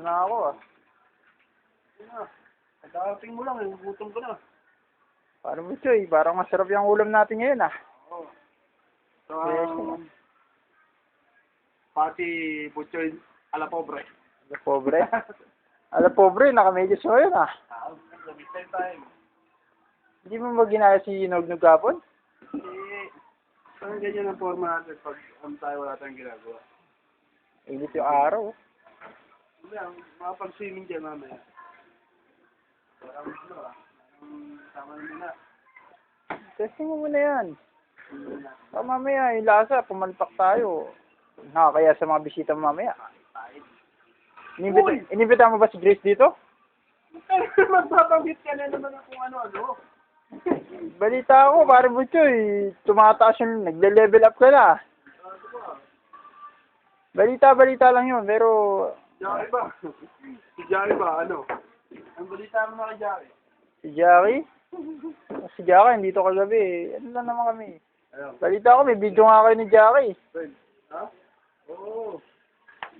na ako ah. Darating mo lang, gutom ko na. Parang Butchoy, parang masarap yung ulam natin ngayon ah. Oo. So, Yes, pati butchoy ala pobre. Ala pobre. Ala pobre, nakamedyas mo yun ah. Sabi time. Hindi mo ba ginaya si Nognog kapon? Parang ganyan ang forma natin pag tayo wala tayong ginagawa. Init yung araw. Hindi, makapag-swimming dyan mamaya. Parang tama naman na. Testing mo muna yan. Mamaya, yung lasa, pumalpak tayo. Nakakaya sa mga bisita mo mamaya. Inibita mo ba si Grace dito? Magpapanggit ka na naman kung ano-ano. Balita ako, parang Butchoy, tumataas yung, nagle-level up ka na. Balita lang yun, pero... Jackie ba? Si Jackie ba? Ano? Ang balita mo na kay Jackie? Si Jackie? Si Jackie, nandito kagabi. Ano lang naman kami. Balita ko, may video nga kayo ni Jackie. Ha? Oo.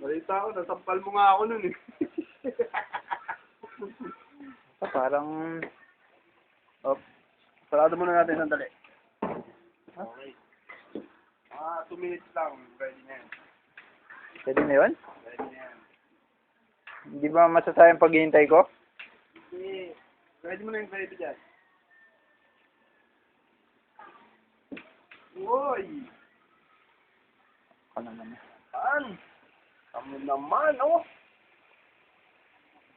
Balita ko, nasampal mo nga ako nun eh. Parang... Oh, sarado muna natin sandali. Okay. 2 minutes lang, ready na yan. Pwede na yun? Ready na yan. Hindi ba masasayang paghihintay ko? Hindi. Ready mo na yung gravy dyan. Uy! Ako naman. Saan? Kamo naman, oh!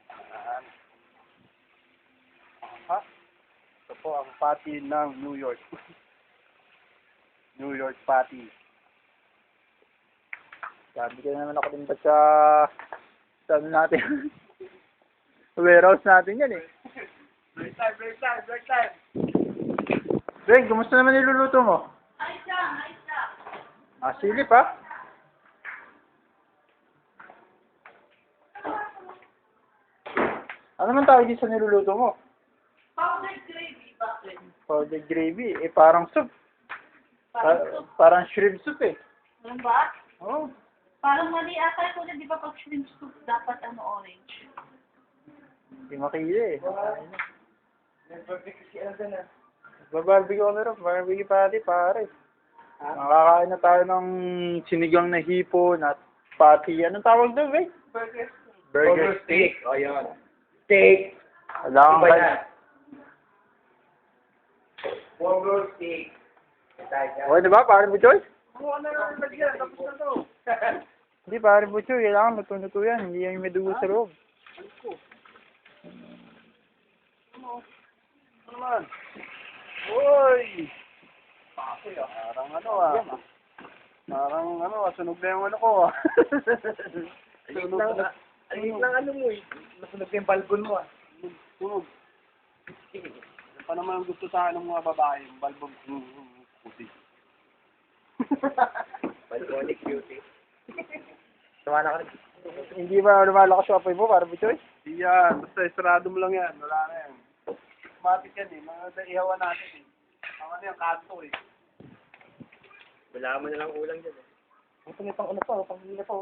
Saan? Ha? Ito po ang patty ng New York. New York patty. Sabi ko naman ako din ba sa ano natin? Warehouse natin yan eh. Break time, break time, break time! Greg, kumusta naman niluluto mo? Ayos lang, ayos lang. Ah, silip ha? Ano man tawag din sa niluluto mo? Powdered gravy, bakit? Powdered gravy. Eh, parang soup. Parang soup. Parang shrimp soup eh. Ano ba? Oo. Oh. Parang mali ata ko na, di ba pag shrimp soup, dapat orange. Hindi makili eh. Babarbecue kami rin. Barbecue party, pare. Nakakain na tayo ng sinigang na hipon at patty. Anong tawag doon, eh? Burger steak. O, yun. Steak. Wala kang Iba kaya. yan. Burger steak. Okay na ba, pare Butchoy? Kumuha na lang lagyan. Tapos na to. Hindi, pare Butchoy. Kailangan luto-luto yan. Hindi yan yung may dugo sa loob. Ano naman? Uy! Pasoy ah. Parang ano ah. Parang ano ah. Sunog na yung ano ko ah. Ayun lang ano mo eh. Nasunog na yung balbon mo ah. Sunog. Ano pa naman ang gusto sa akin ng mga babae? Yung balbon. Puti. Balbonic beauty. Tama na ka rin. Hindi ba lumalakas yung apoy mo, pare Butchoy? Hindi yan. Basta isarado mo lang yan. Wala na yan. Automatic yan eh. Mga ihawan natin eh. Ang ano yung kanto eh. Wala mo na lang ulang dyan eh. Ito may pang ano pa, pang hila pa.